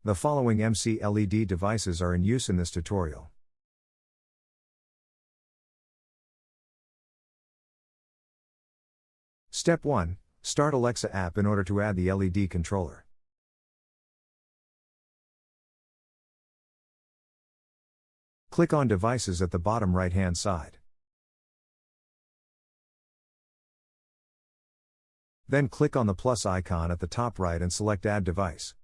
The following MC LED devices are in use in this tutorial. Step 1. Start Alexa app in order to add the LED controller. Click on Devices at the bottom right-hand side. Then click on the plus icon at the top right and select Add Device.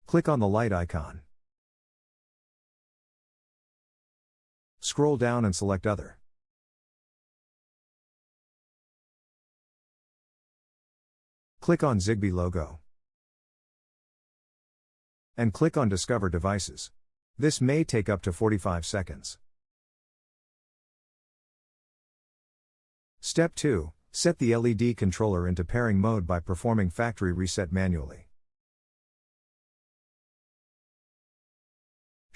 Click on the light icon. Scroll down and select Other. Click on Zigbee logo. And click on Discover Devices. This may take up to 45 seconds. Step 2. Set the LED controller into pairing mode by performing factory reset manually.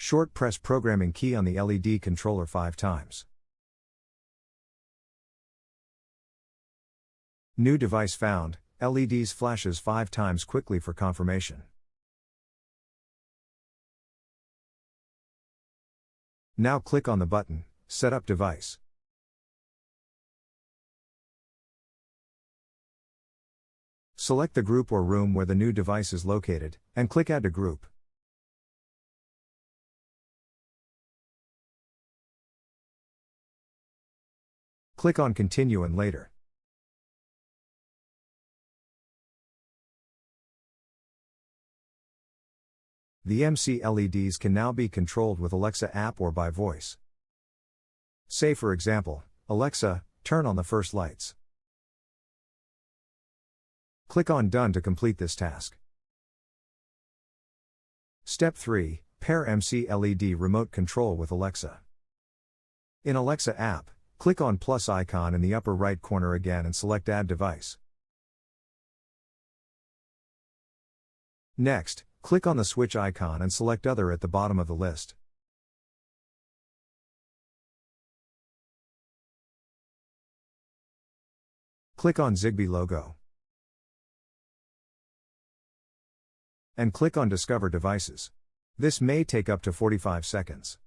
Short press programming key on the LED controller 5 times. New device found. LEDs flashes 5 times quickly for confirmation. Now click on the button, Set up device. Select the group or room where the new device is located, and click Add to Group. Click on Continue and Later. The MC LEDs can now be controlled with Alexa app or by voice. Say for example, Alexa, turn on the first lights. Click on Done to complete this task. Step 3. Pair MC LED remote control with Alexa. In Alexa app, click on plus icon in the upper right corner again and select Add Device. Next, click on the switch icon and select Other at the bottom of the list. Click on Zigbee logo. And click on Discover Devices. This may take up to 45 seconds.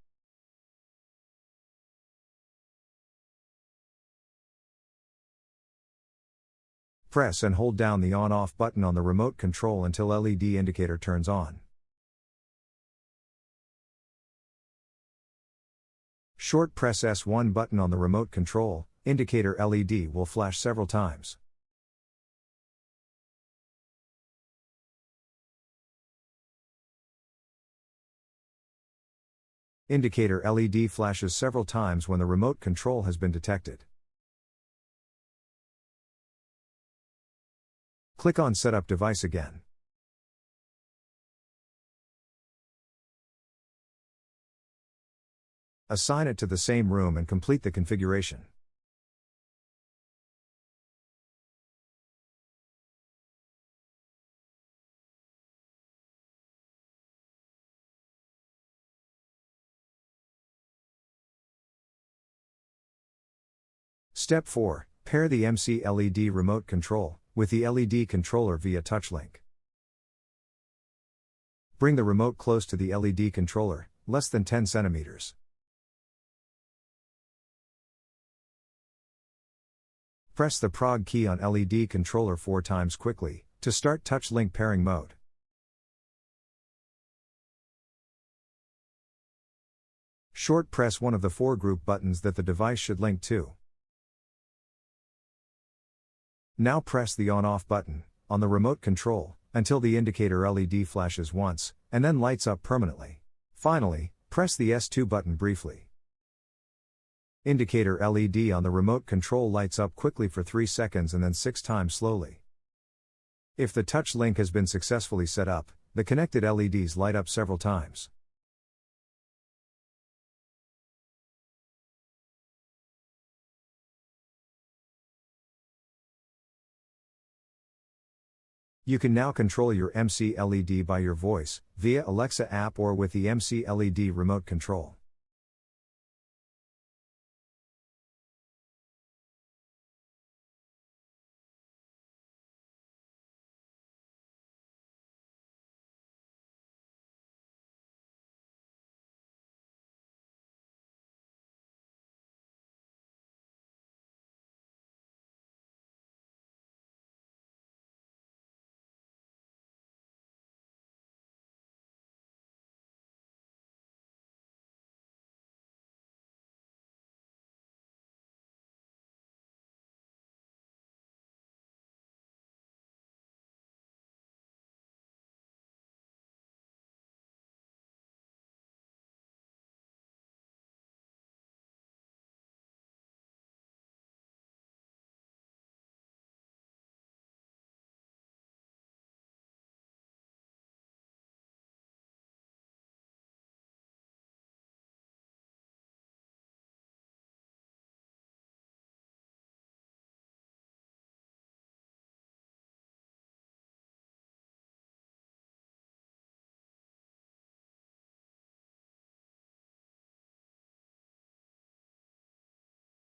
Press and hold down the on-off button on the remote control until LED indicator turns on. Short press S1 button on the remote control, indicator LED will flash several times. Indicator LED flashes several times when the remote control has been detected. Click on Set up device again. Assign it to the same room and complete the configuration. Step 4. Pair the MC LED remote control with the LED controller via touch link. Bring the remote close to the LED controller, less than 10 centimeters. Press the prog key on LED controller 4 times quickly to start touch link pairing mode. Short press one of the 4 group buttons that the device should link to. Now press the on-off button on the remote control until the indicator LED flashes once and then lights up permanently. Finally, press the S2 button briefly. Indicator LED on the remote control lights up quickly for 3 seconds and then 6 times slowly. If the touch link has been successfully set up, the connected LEDs light up several times. You can now control your MC LED by your voice, via Alexa app or with the MC LED remote control.